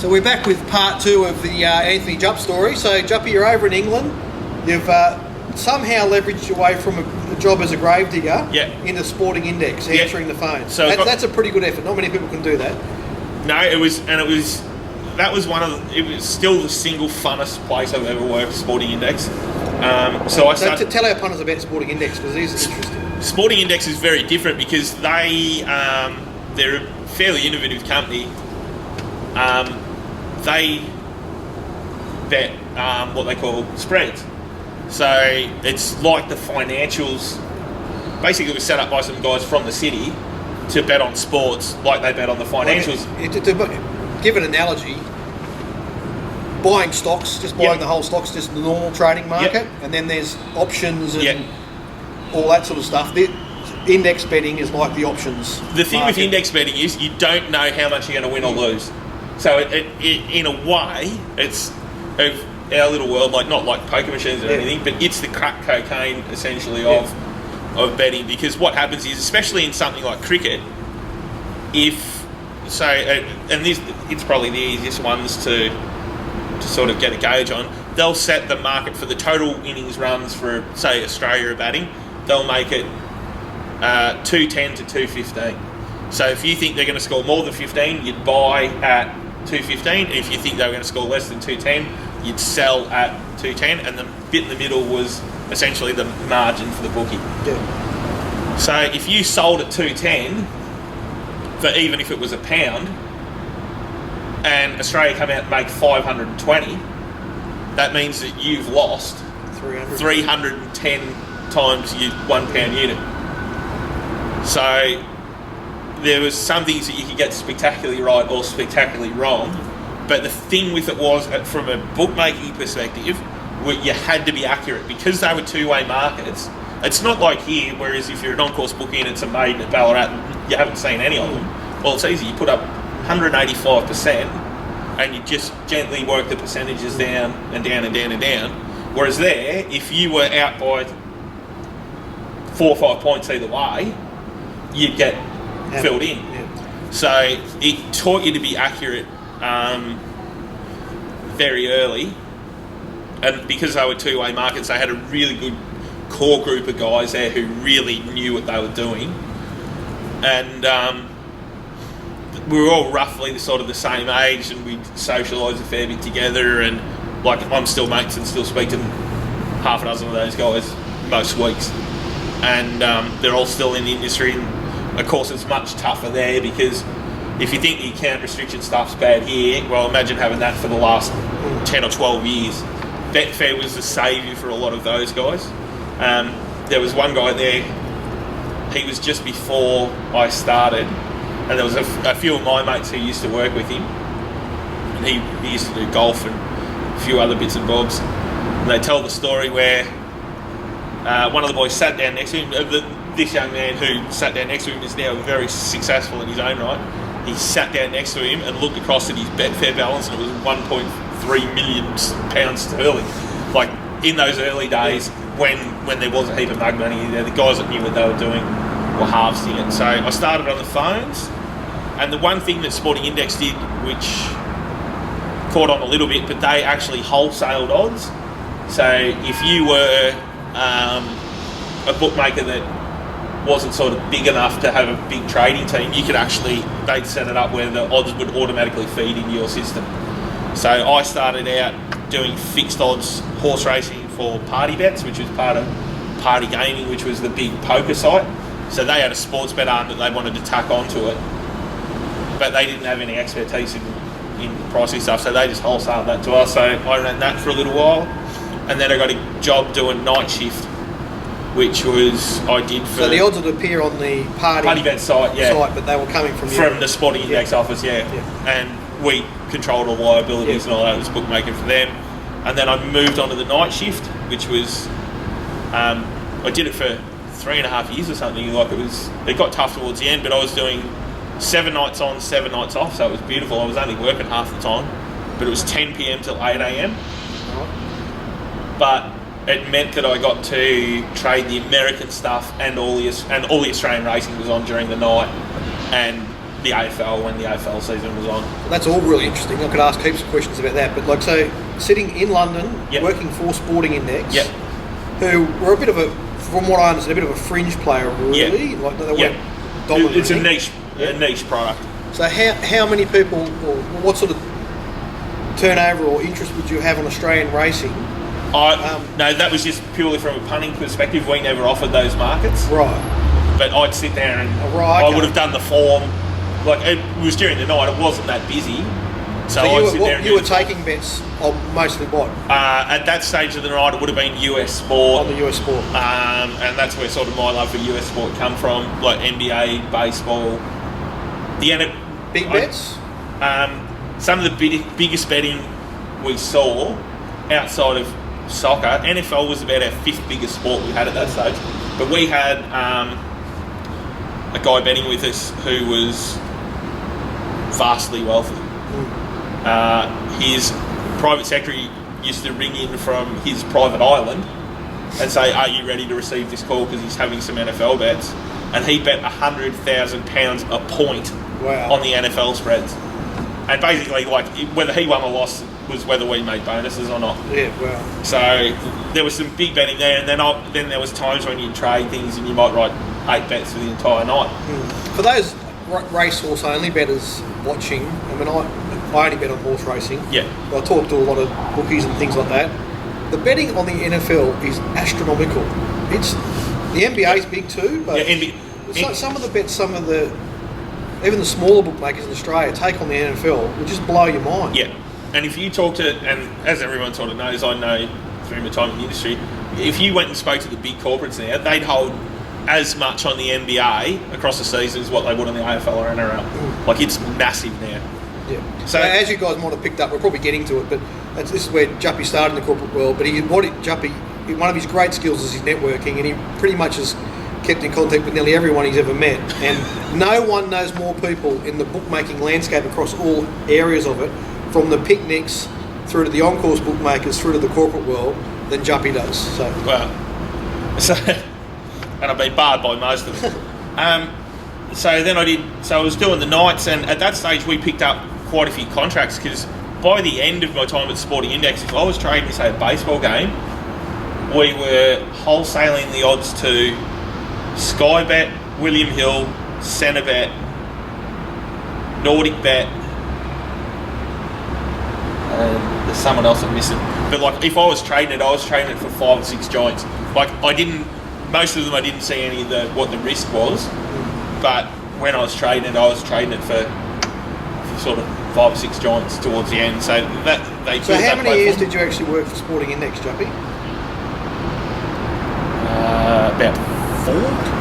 So we're back with part 2 of the Anthony Jupp story. So Juppy, you're over in England. You've somehow leveraged your way from a job as a gravedigger into Sporting Index, answering the phone. So that's a pretty good effort. Not many people can do that. No, it was still the single funnest place I've ever worked, Sporting Index. So tell our punters about Sporting Index, because it is interesting. Sporting Index is very different because they're a fairly innovative company. They bet what they call spreads. So it's like the financials. Basically, it was set up by some guys from the city to bet on sports like they bet on the financials. To give an analogy, buying stocks, just buying the whole stocks, just the normal trading market, and then there's options and all that sort of stuff. The index betting is like the options. The thing with index betting is you don't know how much you're going to win or lose. So in a way, it's our little world, like not like poker machines or anything, but it's the crack cocaine essentially of betting. Because what happens is, especially in something like cricket, it's probably the easiest ones to sort of get a gauge on. They'll set the market for the total innings runs for, say, Australia are batting. They'll make it 210 to 215. So if you think they're going to score more than 15, you'd buy at 215. And if you think they were going to score less than 210, you'd sell at 210. And the bit in the middle was essentially the margin for the bookie. Yeah. So if you sold at 210, for even if it was £1, and Australia come out and make 520, that means that you've lost 310 times your £1 unit. So there was some things that you could get spectacularly right or spectacularly wrong, but the thing with it was, from a bookmaking perspective, you had to be accurate because they were two-way markets. It's not like here, whereas if you're an on-course bookie and it's a maiden at Ballarat, you haven't seen any of them. Well, it's easy. You put up 185% and you just gently work the percentages down and down and down and down. Whereas there, if you were out by 4 or 5 points either way, you'd get filled in. Yeah. So it taught you to be accurate very early. And because they were two-way markets, they had a really good core group of guys there who really knew what they were doing. And we were all roughly the same age, and we socialised a fair bit together. And like, I'm still mates and still speak to half a dozen of those guys most weeks. And they're all still in the industry. And of course, it's much tougher there because if you think the account restriction stuff's bad here, well, imagine having that for the last 10 or 12 years. Betfair was the saviour for a lot of those guys. There was one guy there, he was just before I started, and there was a few of my mates who used to work with him, and he used to do golf and a few other bits and bobs. And they tell the story where one of the boys sat down next to him. This young man who sat down next to him is now very successful in his own right. He sat down next to him and looked across at his Betfair balance, and it was £1.3 million sterling. Like, in those early days when there was a heap of mug money, the guys that knew what they were doing were harvesting it. So I started on the phones, and the one thing that Sporting Index did, which caught on a little bit, but they actually wholesaled odds. So if you were a bookmaker that wasn't sort of big enough to have a big trading team, they'd set it up where the odds would automatically feed into your system. So I started out doing fixed odds horse racing for Party Bets, which was part of Party Gaming, which was the big poker site. So they had a sports bet arm that they wanted to tack onto it, but they didn't have any expertise in pricing stuff, so they just wholesaled that to us. So I ran that for a little while, and then I got a job doing night shift, which was I did for... So the odds would appear on the Party Bet site, but they were coming from the Sporting Index office, and we controlled all liabilities and all that. It was bookmaking for them. And then I moved on to the night shift, which was I did it for 3.5 years or something. Like, it got tough towards the end, but I was doing 7 nights on, 7 nights off, so it was beautiful. I was only working half the time, but it was 10 p.m. till 8 a.m. But it meant that I got to trade the American stuff, and all the Australian racing was on during the night, and the AFL when the AFL season was on. That's all really interesting. I could ask heaps of questions about that. But like, so sitting in London, working for Sporting Index, who were a bit of a, from what I understand, a bit of a fringe player, really. Like they weren't dominant. It's a niche product. So how many people, or what sort of turnover or interest would you have on Australian racing? No, that was just purely from a punting perspective. We never offered those markets. Right. But I'd sit there and I would have done the form. Like, it was during the night, it wasn't that busy. So I'd sit there and you were taking bets on mostly what? At that stage of the night, it would have been US sport. On the US sport. And that's where sort of my love for US sport come from, like NBA, baseball. Big bets? Some of the biggest betting we saw outside of soccer, NFL was about our 5th biggest sport we had at that stage. But we had a guy betting with us who was vastly wealthy. His private secretary used to ring in from his private island and say, "Are you ready to receive this call?" because he's having some NFL bets. And he bet £100,000 a point on the NFL spreads. And basically, like, whether he won or lost was whether we made bonuses or not. Yeah, wow. So there was some big betting there, and then there was times when you'd trade things and you might write 8 bets for the entire night. For those racehorse only bettors watching, I mean, I only bet on horse racing. Yeah. I talk to a lot of bookies and things like that. The betting on the NFL is astronomical. The NBA is big too, but some of the bets, even the smaller bookmakers in Australia take on the NFL will just blow your mind. Yeah. And if you talk to, and as everyone sort of knows, I know through my time in the industry, if you went and spoke to the big corporates now, they'd hold as much on the NBA across the season as what they would on the AFL or NRL. Like, it's massive now. Yeah. So as you guys might have picked up, we're probably getting to it, but this is where Juppy started in the corporate world. But one of his great skills is his networking, and he pretty much has kept in contact with nearly everyone he's ever met. And no one knows more people in the bookmaking landscape across all areas of it, from the picnics through to the on-course bookmakers through to the corporate world, than Juppy does. So and I've been barred by most of them. So I was doing the nights, and at that stage we picked up quite a few contracts, because by the end of my time at Sporting Index, if I was trading, say, a baseball game, we were wholesaling the odds to Sky Bet, William Hill, Centrebet, Nordic Bet, and there's someone else I'm missing. But like, if I was trading it for 5 or 6 giants. Like, most of them I didn't see any of what the risk was, but when I was trading it for sort of 5 or 6 giants towards the end. So So how many years did you actually work for Sporting Index, Juppy? About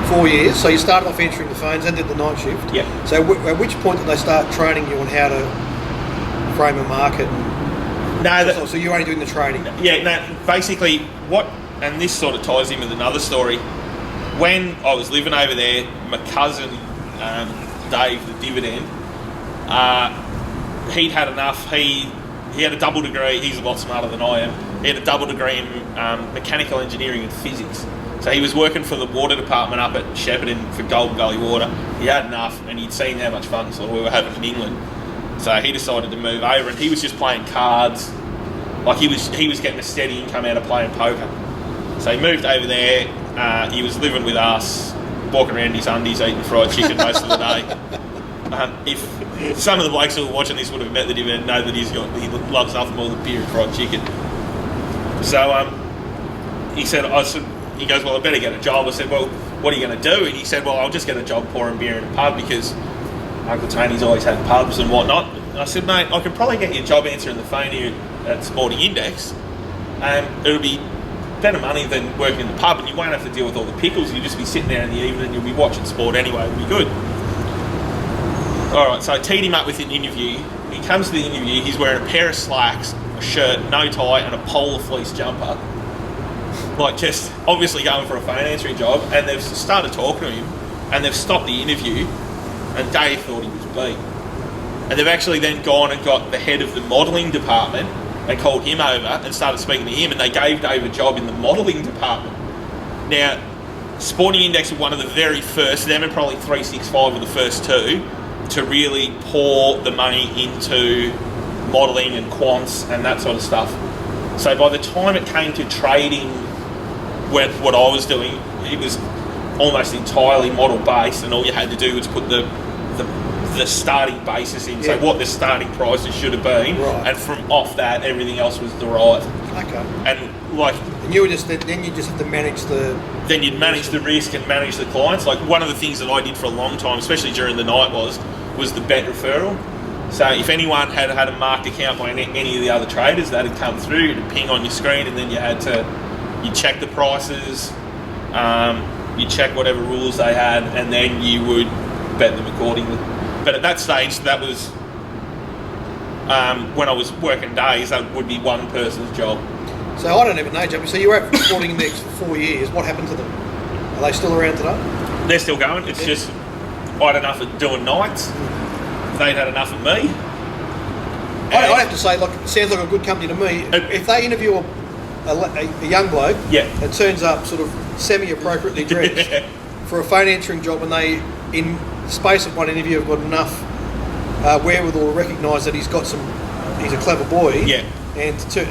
4 years. So you started off entering the phones and did the night shift. Yeah. So at which point did they start training you on how to frame a market? So you're only doing the trading? Yeah. No. Basically, and this sort of ties in with another story. When I was living over there, my cousin Dave, the dividend, he'd had enough. He had a double degree. He's a lot smarter than I am. He had a double degree in mechanical engineering and physics. So he was working for the water department up at Shepparton for Golden Valley Water. He had enough, and he'd seen how much fun we were having in England. So he decided to move over, and he was just playing cards. Like, he was getting a steady income out of playing poker. So he moved over there. He was living with us, walking around in his undies, eating fried chicken most of the day. If some of the blokes who were watching this would have met the dividend, know that he loves nothing more than beer and fried chicken. So he goes, well, I better get a job. I said, well, what are you going to do? And he said, well, I'll just get a job pouring beer in a pub, because Uncle Tony's always had pubs and whatnot. And I said, mate, I could probably get you a job answering the phone here at Sporting Index, and it'll be better money than working in the pub, and you won't have to deal with all the pickles. You'll just be sitting there in the evening and you'll be watching sport anyway. It'll be good. Alright, so I teed him up with an interview. He comes to the interview, he's wearing a pair of slacks, a shirt, no tie, and a polar fleece jumper. Like, just obviously going for a phone answering job, and they've started talking to him, and they've stopped the interview, and Dave thought he was beat. And they've actually then gone and got the head of the modelling department. They called him over and started speaking to him, and they gave Dave a job in the modelling department. Now, Sporting Index were one of the very first, them and probably 365 were the first two, to really pour the money into modelling and quants and that sort of stuff. So by the time it came to trading, what I was doing, it was almost entirely model based, and all you had to do was put the starting basis in, so what the starting prices should have been, and from off that everything else was derived. Okay. And like, and you were just then you just have to manage the. Then you'd manage the risk and manage the clients. Like one of the things that I did for a long time, especially during the night, was the bet referral. So if anyone had a marked account by any of the other traders, that had come through, it'd ping on your screen, and then you check the prices, you check whatever rules they had, and then you would bet them accordingly. But at that stage, that was when I was working days, that would be one person's job. So I don't even know, Jumpy. So you were at Sporting Index for 4 years. What happened to them? Are they still around today? They're still going. It's just I had enough of doing nights. They'd had enough of me. I'd have to say, look, it sounds like a good company to me. If they interview a young bloke that turns up sort of semi-appropriately dressed for a phone answering job, and they, in the space of one interview, have got enough wherewithal to recognise that he's a clever boy, and to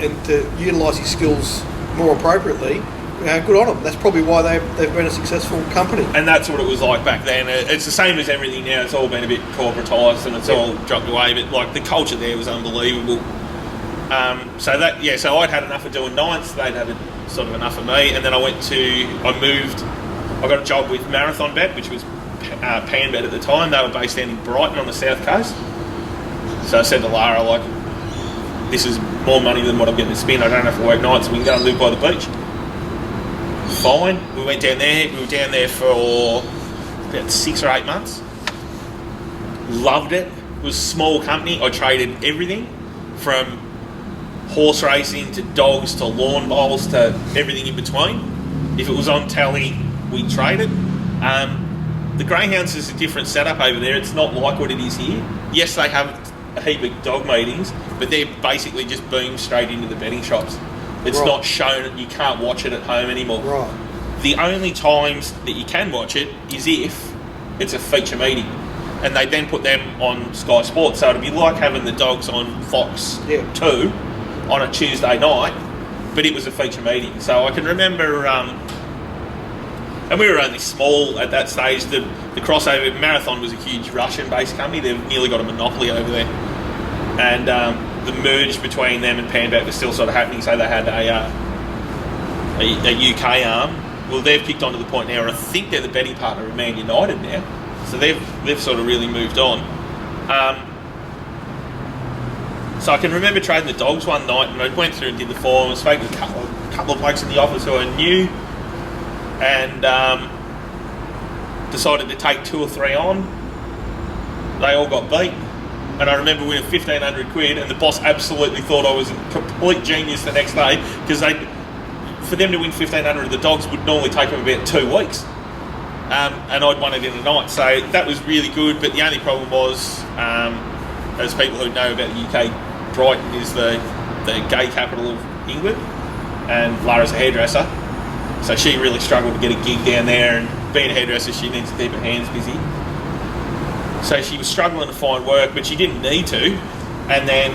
utilise his skills more appropriately, good on them. That's probably why they've been a successful company. And that's what it was like back then. It's the same as everything now. It's all been a bit corporatised and it's all dropped away. But like the culture there was unbelievable. So I'd had enough of doing nights. They'd had sort of enough of me. And then I got a job with Marathon Bet, which was Panbet at the time. They were based down in Brighton on the south coast. So I said to Lara, like, this is more money than what I'm getting to spend. I don't have to work nights. We can go and live by the beach. Fine. We went down there. We were down there for about 6 or 8 months. Loved it. It was a small company. I traded everything from horse racing to dogs to lawn bowls to everything in between. If it was on telly, we traded. The Greyhounds is a different setup over there. It's not like what it is here. Yes, they have a heap of dog meetings, but they're basically just beamed straight into the betting shops. It's not shown, you can't watch it at home anymore. Right. The only times that you can watch it is if it's a feature meeting. And they then put them on Sky Sports. So it'd be like having the dogs on Fox 2 on a Tuesday night, but it was a feature meeting. So I can remember, and we were only small at that stage, the crossover. Marathon was a huge Russian-based company. They've nearly got a monopoly over there. And the merge between them and Panbet was still sort of happening, so they had a UK arm. Well, they've kicked on to the point now, and I think they're the betting partner of Man United now. So they've sort of really moved on. So I can remember trading the dogs one night, and I went through and did the form. I spoke with a couple of blokes in the office who I knew, and decided to take 2 or 3 on. They all got beat. And I remember winning 1,500 quid, and the boss absolutely thought I was a complete genius the next day, because for them to win 1,500 of the dogs would normally take them about 2 weeks. And I'd won it in a night. So that was really good, but the only problem was, as people who know about the UK, Brighton is the gay capital of England, and Lara's a hairdresser. So she really struggled to get a gig down there, and being a hairdresser, she needs to keep her hands busy. So she was struggling to find work, but she didn't need to. And then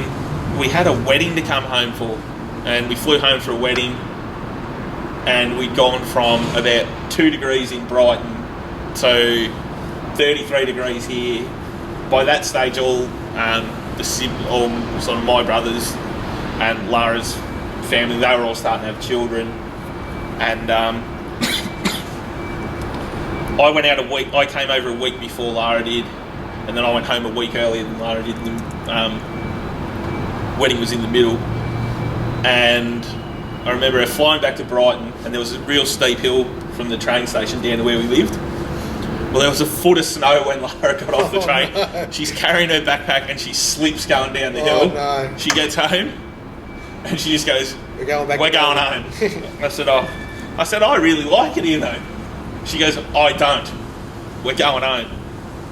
we had a wedding to come home for. And we flew home for a wedding. And we'd gone from about 2 degrees in Brighton to 33 degrees here. By that stage, all sort of my brothers and Lara's family, they were all starting to have children. And I came over a week before Lara did. And then I went home a week earlier than Lara did. The wedding was in the middle. And I remember her flying back to Brighton, and there was a real steep hill from the train station down to where we lived. Well, there was a foot of snow when Lara got off the train. No. She's carrying her backpack, and she slips going down the hill. No. She gets home, and she just goes, We're going home. I said, I really like it here, though. She goes, I don't. We're going home.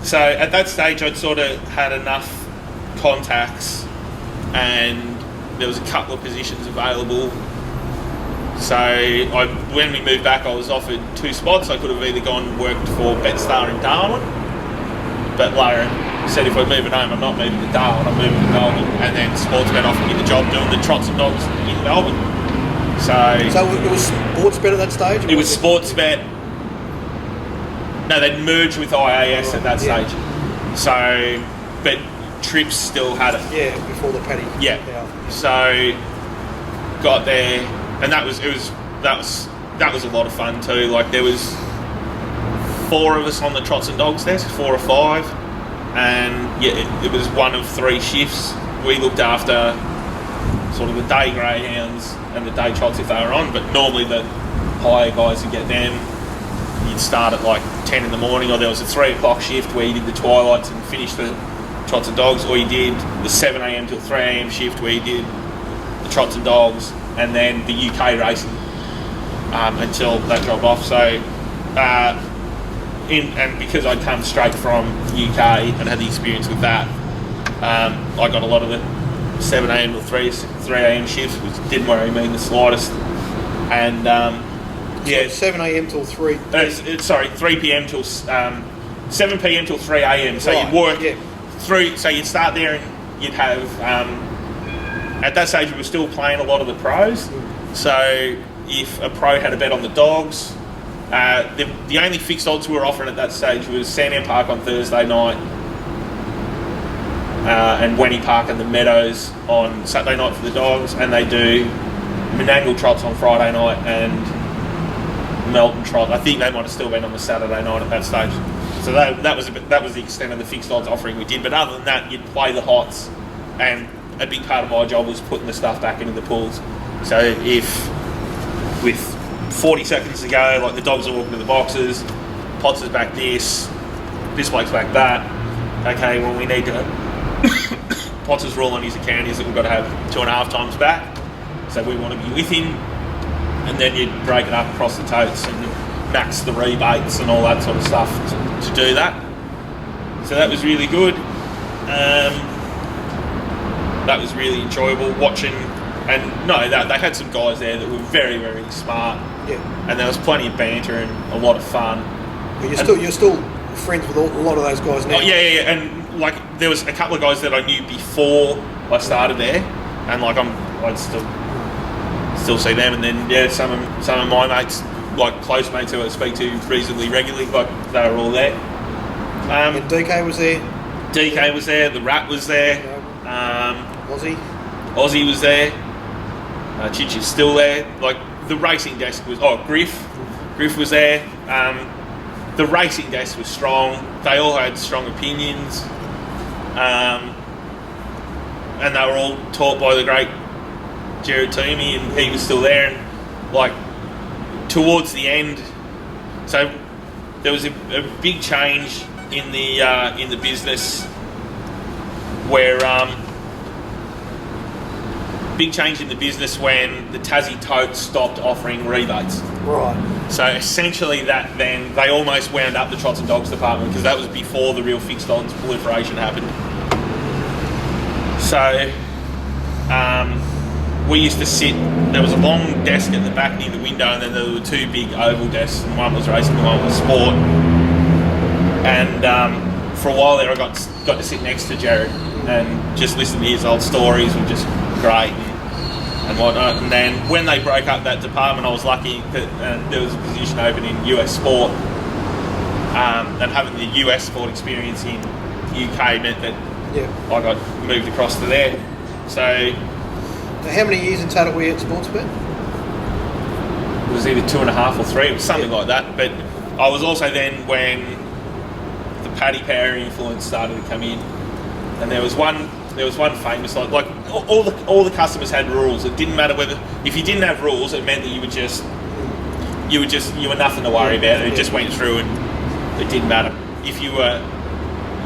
So at that stage, I'd sort of had enough contacts, and there was a couple of positions available. So when we moved back, I was offered 2 spots. I could have either gone and worked for BetStar in Darwin, but Lara said if we're moving home, I'm not moving to Darwin, I'm moving to Melbourne. And then Sportsbet offered me the job doing the Trots and Dogs in Melbourne. So it was Sportsbet at that stage? It was Sportsbet. No, they'd merged with IAS at that stage. So, but Trips still had it. Yeah, before the Paddy. Yeah. So got there, and that was a lot of fun too. Like there was 4 of us on the Trots and Dogs desk, 4 or 5, and it was one of 3 shifts. We looked after sort of the day greyhounds and the day trots if they were on, but normally the higher guys would get them. You'd start at like 10 in the morning, or there was a 3 o'clock shift where you did the twilights and finished the Trots and Dogs, or you did the 7 a.m. till 3 a.m. shift where you did the Trots and Dogs and then the UK racing until that dropped off. So and because I'd come straight from UK and had the experience with that, I got a lot of the 7 a.m. till 3 a.m. shifts, which didn't worry me in the slightest. And so 7 a.m. till 3. 3 p.m. till 7 p.m. till 3 a.m. So you'd work through. So you'd start there, and you'd have. At that stage, we were still playing a lot of the pros. So if a pro had a bet on the dogs, the only fixed odds we were offering at that stage was Sandown Park on Thursday night, and Wenny Park and the Meadows on Saturday night for the dogs, and they do Menangle Trots on Friday night and Melbourne Trot. I think they might have still been on the Saturday night at that stage. So that was the extent of the fixed odds offering we did. But other than that, you'd play the hots, and a big part of my job was putting the stuff back into the pools. So if with 40 seconds to go, like the dogs are walking to the boxes, Potts is back this bloke's back that. Okay, well we need to. Potts' rule on his account is that we've got to have 2.5 times back. So we want to be with him. And then you'd break it up across the totes and max the rebates and all that sort of stuff to do that. So that was really good. That was really enjoyable watching. And no, they had some guys there that were very, very smart. Yeah. And there was plenty of banter and a lot of fun. But you're still friends with a lot of those guys now. Oh, yeah. And like there was a couple of guys that I knew before I started there, and like I'd still see them, and then some of my mates, like close mates who I speak to reasonably regularly, like they were all there. And DK was there. DK was there. The Rat was there. Aussie was there. Chich is still there. Like the racing desk was. Griff was there. The racing desk was strong. They all had strong opinions, and they were all taught by the great Jared Toomey, and he was still there. And like towards the end, so there was a big change in the business where when the Tassie Totes stopped offering rebates. Right. So essentially that then they almost wound up the Trots and Dogs department, because that was before the real fixed odds proliferation happened. So we used to sit, there was a long desk at the back near the window, and then there were 2 big oval desks, and one was racing and one was sport. And for a while there I got to sit next to Jared and just listen to his old stories, were just great and whatnot. And then when they broke up that department, I was lucky that there was a position open in US sport, and having the US sport experience in UK meant that I got moved across to there. So how many years in total were you at Sportsbet? It was either 2.5 or 3, it was something like that. But I was also then when the Paddy Power influence started to come in, and there was one famous, like all the customers had rules. It didn't matter whether, if you didn't have rules, it meant that you were nothing to worry about. It just went through, and it didn't matter. If you were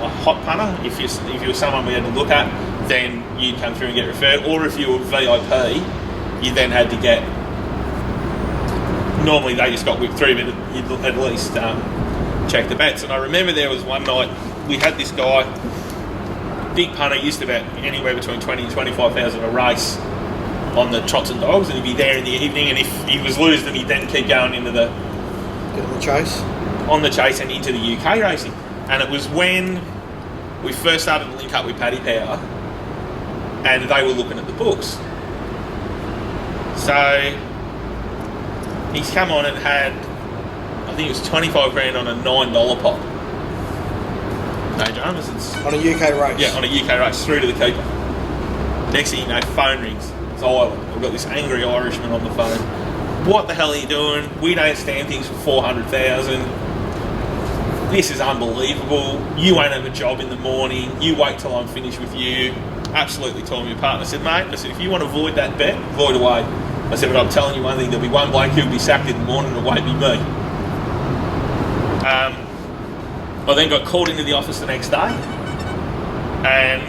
a hot punter, if you were someone we had to look at, then you'd come through and get referred. Or if you were VIP, you then had to get. Normally they just got whipped through, but you'd at least check the bets. And I remember there was one night we had this guy, big punter, used to bet anywhere between 20 and 25,000 a race on the Trots and Dogs, and he'd be there in the evening, and if he was losing, he'd then keep going into the chase, and into the UK racing. And it was when we first started to link up with Paddy Power, and they were looking at the books. So he's come on and had, I think it was 25 grand on a $9 pot. No dramas. It's on a UK race. Yeah, on a UK race through to the keeper. Next thing you know, phone rings. It's Ireland. We've got this angry Irishman on the phone. What the hell are you doing? We don't stand things for 400,000. This is unbelievable. You won't have a job in the morning. You wait till I'm finished with you. Absolutely tore me apart. I said, mate, if you want to avoid that bet, avoid away. I said, but I'm telling you one thing, there'll be one bloke who'll be sacked in the morning and it won't be me. I then got called into the office the next day, and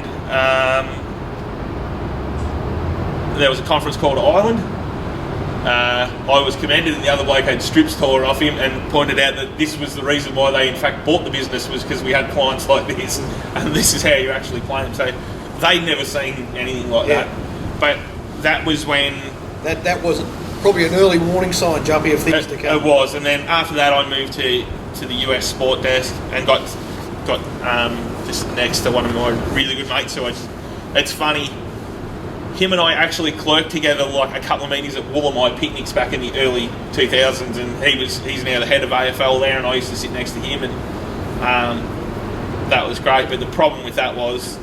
there was a conference call to Ireland. I was commended, and the other bloke had strips tore off him and pointed out that this was the reason why they in fact bought the business, was because we had clients like this, and this is how you actually play them. So they'd never seen anything like that. But that was when... That was probably an early warning sign, Jumpy, of things to come. It was, and then after that I moved to the US sport desk and got just next to one of my really good mates who it's funny, him and I actually clerked together like a couple of meetings at Woolamai picnics back in the early 2000s, and he's now the head of AFL there, and I used to sit next to him, and that was great. But the problem with that was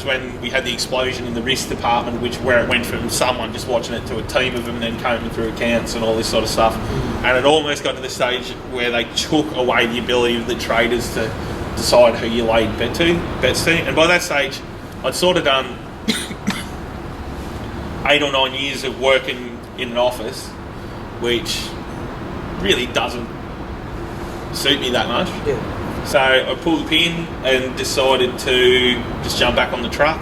when we had the explosion in the risk department, where it went from someone just watching it to a team of them, and then combing through accounts and all this sort of stuff. And it almost got to the stage where they took away the ability of the traders to decide who you laid bets to. And by that stage, I'd sort of done 8 or 9 years of working in an office, which really doesn't suit me that much. Yeah. So I pulled the pin and decided to just jump back on the truck.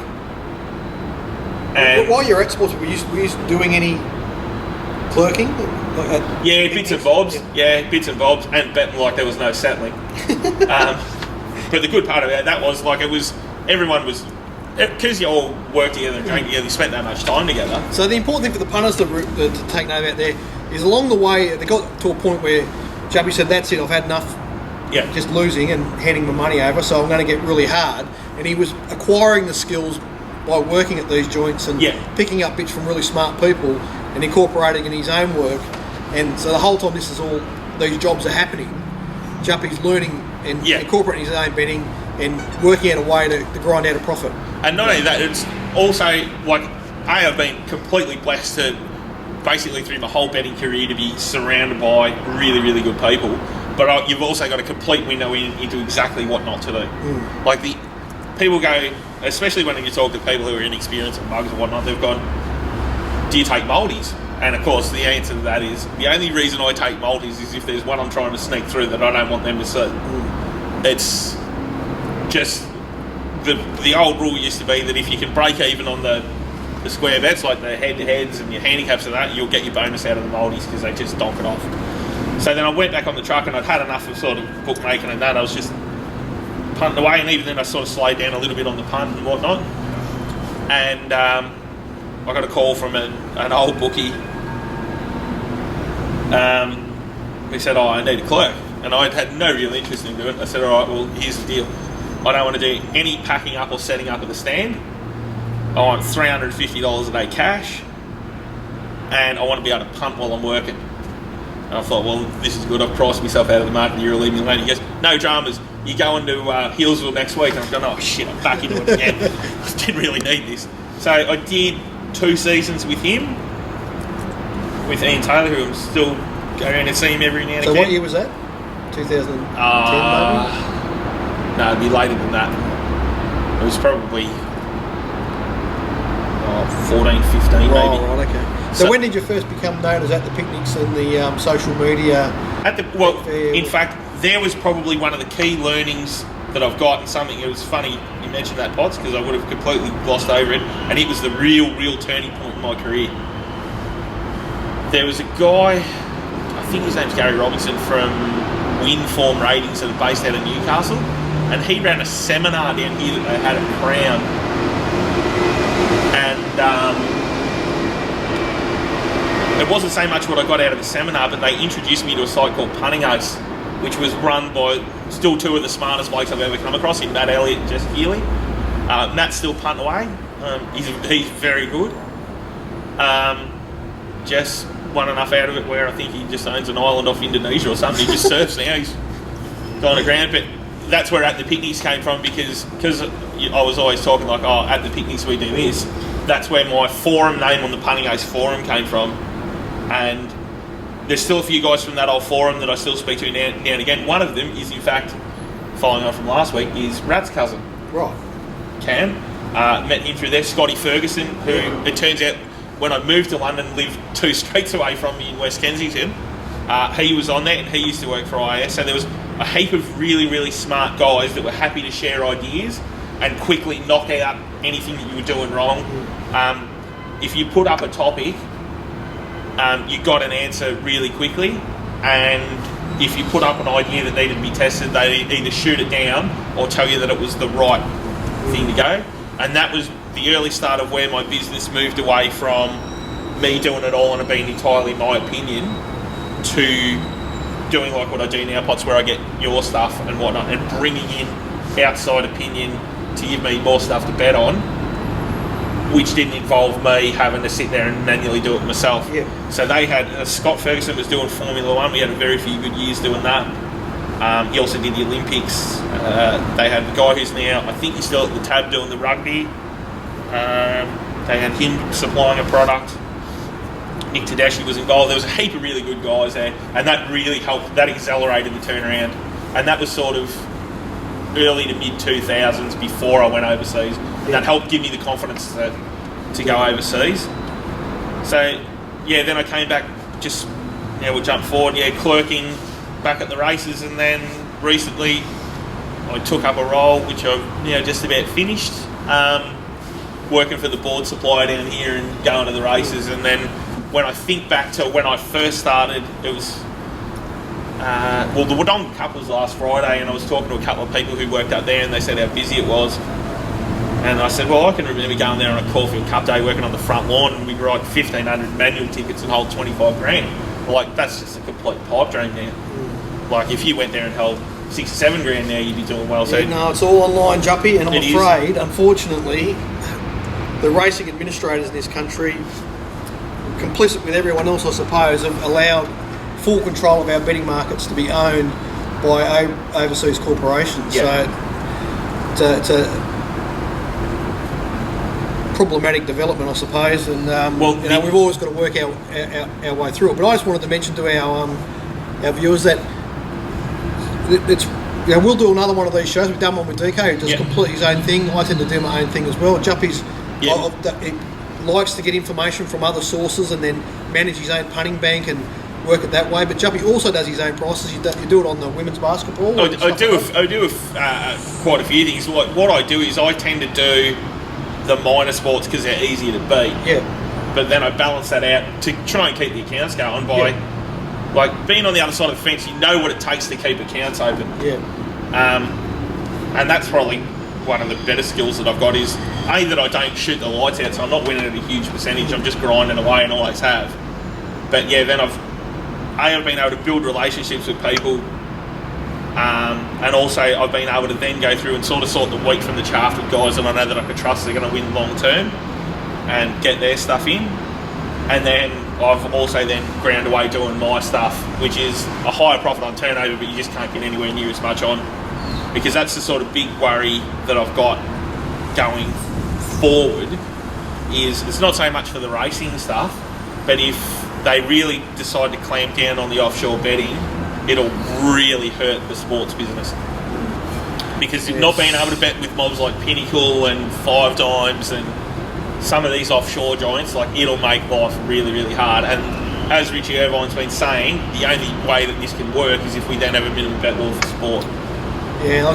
And while you're at sports, were you doing any clerking? Yeah, bits and bobs. Yeah, bits and bobs, and betting like there was no settling. But the good part about that was everyone was, because you all worked together and drank together, you spent that much time together. So the important thing for the punters to take note about there is, along the way they got to a point where Jumpy said, that's it, I've had enough. Yeah. Just losing and handing my money over, so I'm going to get really hard. And he was acquiring the skills by working at these joints and picking up bits from really smart people and incorporating in his own work. And so the whole time these jobs are happening, Jumpy's learning and incorporating his own betting and working out a way to grind out a profit. And not only that, it's also I've been completely blessed to basically through my whole betting career to be surrounded by really, really good people. But you've also got a complete window into exactly what not to do. Like the people go, especially when you talk to people who are inexperienced and mugs and whatnot, they've gone, do you take multis? And of course the answer to that is, the only reason I take multis is if there's one I'm trying to sneak through that I don't want them to see. It's just, the old rule used to be that if you can break even on the square bets, like the head-to-heads and your handicaps and that, you'll get your bonus out of the multis because they just donk it off. So then I went back on the truck and I'd had enough of sort of bookmaking and that. I was just punting away, and even then I sort of slowed down a little bit on the punt and whatnot. And I got a call from an old bookie. He said, I need a clerk. And I'd had no real interest in doing it. I said, all right, well, here's the deal. I don't want to do any packing up or setting up at the stand. I want $350 a day cash. And I want to be able to punt while I'm working. And I thought, well, this is good. I've priced myself out of the market. You're leaving me alone. He goes, no dramas. You go into Healesville next week. And I'm going, oh shit, I'm back into it again. I didn't really need this. So I did 2 seasons with him, with Ian Taylor, who I'm still going around and see him every now and again. So what year was that? 2010 maybe? No, it'd be later than that. It was probably 14, 15 maybe. Right, okay. So when did you first become known as at the picnics and the social media? In fact, there was probably one of the key learnings that I've got, and something, it was funny you mentioned that, Potts, because I would have completely glossed over it, and it was the real turning point in my career. There was a guy, I think his name's Gary Robinson, from Winform Ratings, that are based out of Newcastle, and he ran a seminar down here that they had at Crown, and it wasn't so much what I got out of the seminar, but they introduced me to a site called Punting Ace, which was run by still two of the smartest blokes I've ever come across, in Matt Elliott and Jess Healy. Matt's still punting away. He's very good. Jess won enough out of it where I think he just owns an island off Indonesia or something. He just surfs now. He's gone aground. But that's where At the Picnics came from, because I was always talking like, oh, at the picnics we do this. That's where my forum name on the Punting Ace forum came from. And there's still a few guys from that old forum that I still speak to now and again. One of them is, in fact, following on from last week, is Rat's cousin. Right. Cam. Met him through there. Scotty Ferguson, who it turns out when I moved to London, lived 2 streets away from me in West Kensington. He was on there, and he used to work for IS. So there was a heap of really, really smart guys that were happy to share ideas and quickly knock out anything that you were doing wrong. If you put up a topic, you got an answer really quickly, and if you put up an idea that needed to be tested, they'd either shoot it down or tell you that it was the right thing to go. And that was the early start of where my business moved away from me doing it all and it being entirely my opinion to doing like what I do now, Pots, where I get your stuff and whatnot, and bringing in outside opinion to give me more stuff to bet on, which didn't involve me having to sit there and manually do it myself. Yeah. So they had, Scott Ferguson was doing Formula One. We had a very few good years doing that. He also did the Olympics. They had the guy who's now, I think he's still at the tab doing the rugby. They had him supplying a product. Nick Tedeschi was involved. There was a heap of really good guys there, and that really helped. That accelerated the turnaround, and that was sort of early to mid 2000s before I went overseas. And that helped give me the confidence to go overseas. So yeah, then I came back. Just we'll jump forward. Yeah, clerking back at the races, and then recently I took up a role which I've just about finished. Working for the board supplier down here and going to the races, and then when I think back to when I first started, it was the Wodonga Cup was last Friday, and I was talking to a couple of people who worked up there, and they said how busy it was. And I said, well, I can remember going there on a Caulfield Cup day, working on the front lawn, and we'd write 1,500 manual tickets and hold 25 grand. Like, that's just a complete pipe dream now. Like, if you went there and held 6 or 7 grand now, you'd be doing well. So no, it's all online, Juppy, and I'm afraid, unfortunately, the racing administrators in this country, complicit with everyone else, I suppose, have allowed full control of our betting markets to be owned by overseas corporations. Yeah. So it's a problematic development, I suppose, and we've always got to work our way through it. But I just wanted to mention to our viewers that it's we'll do another one of these shows. We've done one with DK, who does completely his own thing. I tend to do my own thing as well. Juppy's likes to get information from other sources and then manage his own punting bank and work it that way. But Juppy also does his own prices. You do it on the women's basketball. I do quite a few things. What I do is I tend to do the minor sports because they're easier to beat. Yeah. But then I balance that out to try and keep the accounts going by like being on the other side of the fence. You know what it takes to keep accounts open. Yeah. And that's probably one of the better skills that I've got is that I don't shoot the lights out, so I'm not winning at a huge percentage. I'm just grinding away and always have. But yeah, then I've been able to build relationships with people, and also I've been able to then go through and sort the wheat from the chaff with guys that I know that I can trust they're going to win long term and get their stuff in. And then I've also then ground away doing my stuff, which is a higher profit on turnover, but you just can't get anywhere near as much on. Because that's the sort of big worry that I've got going forward is it's not so much for the racing stuff, but if they really decide to clamp down on the offshore betting, it'll really hurt the sports business. Because not being able to bet with mobs like Pinnacle and Five Dimes and some of these offshore giants, like it'll make life really, really hard. And as Richie Irvine's been saying, the only way that this can work is if we then have a minimum bet law for sport. Yeah,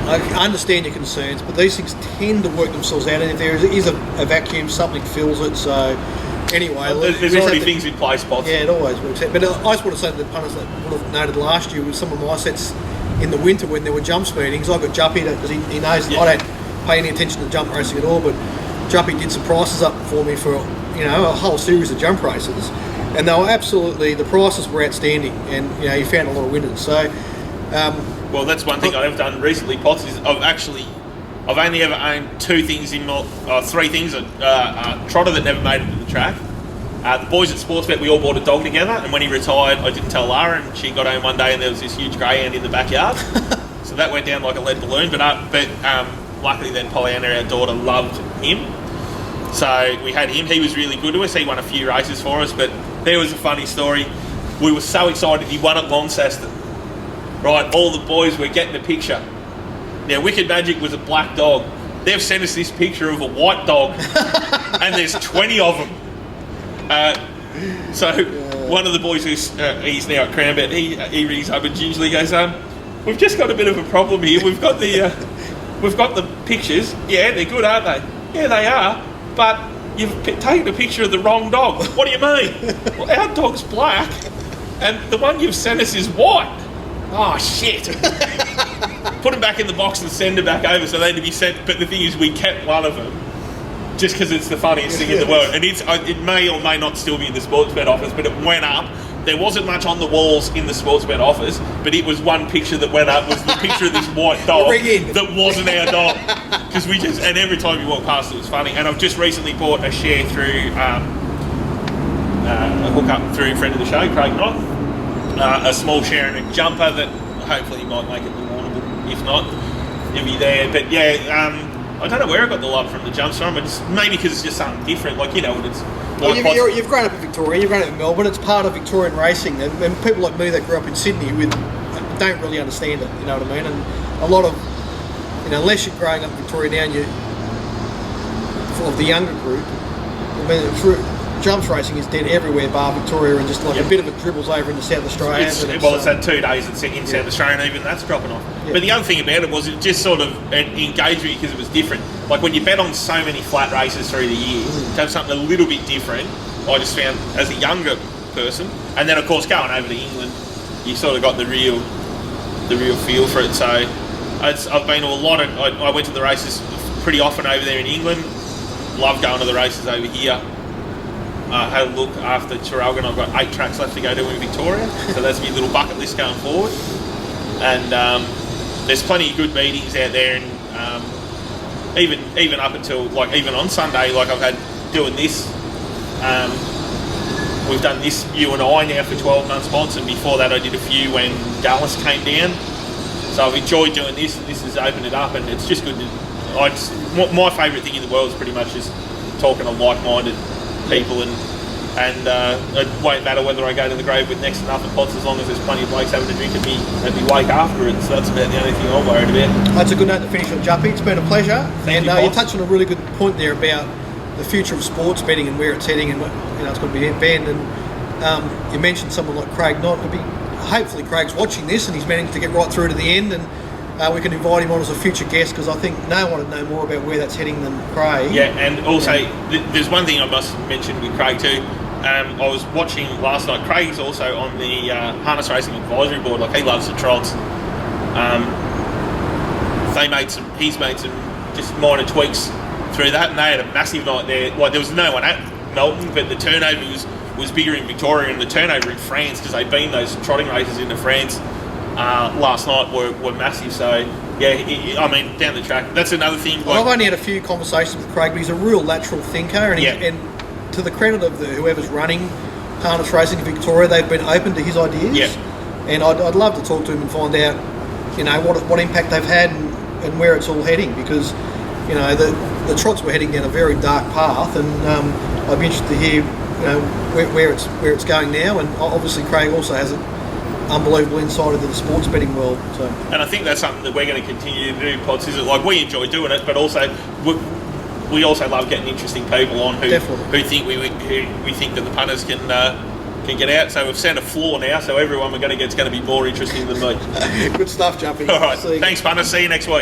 I understand your concerns, but these things tend to work themselves out, and if there is a vacuum, something fills it. So anyway, there's already things in place, Pots. Yeah, it always works out. But I just want to say to the punters that would have noted last year with some of my sets in the winter when there were jumps meetings, I got Juppy because he knows I don't pay any attention to jump racing at all, but Juppy did some prices up for me for a whole series of jump races. and they were absolutely, the prices were outstanding, and you found a lot of winners. So, well, that's one thing I've done recently, Potts, is I've only ever owned three things. A trotter that never made it to the track. The boys at Sportsbet, we all bought a dog together, and when he retired, I didn't tell Lara, and she got home one day and there was this huge greyhound in the backyard. So that went down like a lead balloon, but luckily then Pollyanna, our daughter, loved him. So we had him. He was really good to us. He won a few races for us, but there was a funny story. We were so excited. He won at Launceston. Right, all the boys were getting the picture. Now, Wicked Magic was a black dog. They've sent us this picture of a white dog, and there's 20 of them. One of the boys he's now at Crownbet, he rings up and usually goes, we've just got a bit of a problem here. We've got the pictures. Yeah, they're good, aren't they? Yeah, they are. But you've taken a picture of the wrong dog. What do you mean? Well, our dog's black, and the one you've sent us is white. Oh, shit. Put them back in the box and send them back over so they had to be sent. But the thing is, we kept one of them just because it's the funniest thing in the world. And it may or may not still be in the Sportsbet office, but it went up. There wasn't much on the walls in the Sportsbet office, but it was one picture that went up, was the picture of this white dog that wasn't our dog. Because and every time you walk past it was funny. And I've just recently bought a share through, a hookup through a friend of the show, Craig Knott. A small share in a jumper that hopefully might make it lawnable. If not, it'll be there. But yeah, I don't know where I got the love from the jumps from, but maybe because it's just something different. Like, it's... Well, you've grown up in Victoria, you've grown up in Melbourne, it's part of Victorian racing, and people like me that grew up in Sydney don't really understand it, you know what I mean? And a lot of, unless you're growing up in Victoria now and you're of the younger group, jumps racing is dead everywhere bar Victoria, and just like a bit of it dribbles over into South Australia. It's had 2 days in South Australia, and even that's dropping off. Yeah. But the other thing about it was it just sort of engaged me because it was different. Like when you bet on so many flat races through the years, to have something a little bit different, I just found as a younger person, and then of course going over to England, you sort of got the real feel for it. So I've been to a lot of. I went to the races pretty often over there in England. Love going to the races over here. Had a look after Traralgon. I've got 8 tracks left to go to in Victoria, so that's my little bucket list going forward. And there's plenty of good meetings out there, and even up until even on Sunday, I've had doing this. We've done this, you and I, now for 12 months, Mods, and before that I did a few when Dallas came down. So I've enjoyed doing this, and this has opened it up, and it's just good. My favourite thing in the world is pretty much just talking to like-minded people, and it won't matter whether I go to the grave with next to nothing pots as long as there's plenty of blokes having a drink at me wake afterwards. So that's about the only thing I'm worried about. That's a good note to finish on, Juppy. It's been a pleasure. Thank you, you touched on a really good point there about the future of sports betting and where it's heading, and it's going to be banned. And you mentioned someone like Craig Knott. Hopefully Craig's watching this and he's managed to get right through to the end, and we can invite him on as a future guest, because I think no one would know more about where that's heading than Craig. Yeah, and also there's one thing I must mention with Craig too. I was watching last night. Craig's also on the Harness Racing Advisory Board. He loves the trots. He's made some just minor tweaks through that, and they had a massive night there. There was no one at Melbourne, but the turnover was bigger in Victoria, and the turnover in France, because they'd been those trotting races into France last night were massive. So yeah, down the track, that's another thing. I've only had a few conversations with Craig, but he's a real lateral thinker, and to the credit of whoever's running harness racing in Victoria, they've been open to his ideas. Yeah. And I'd love to talk to him and find out, what impact they've had and where it's all heading, because the trots were heading down a very dark path, and I'd be interested to hear where it's going now. And obviously Craig also has an unbelievable insight into the sports betting world. So. And I think that's something that we're going to continue to do, Pods, is we enjoy doing it, but also we also love getting interesting people on who think we think that the punters can get out. So we've set a floor now, so everyone we're going to get is going to be more interesting than me. Good stuff, Jumpy. All right, thanks, punters. See you next week.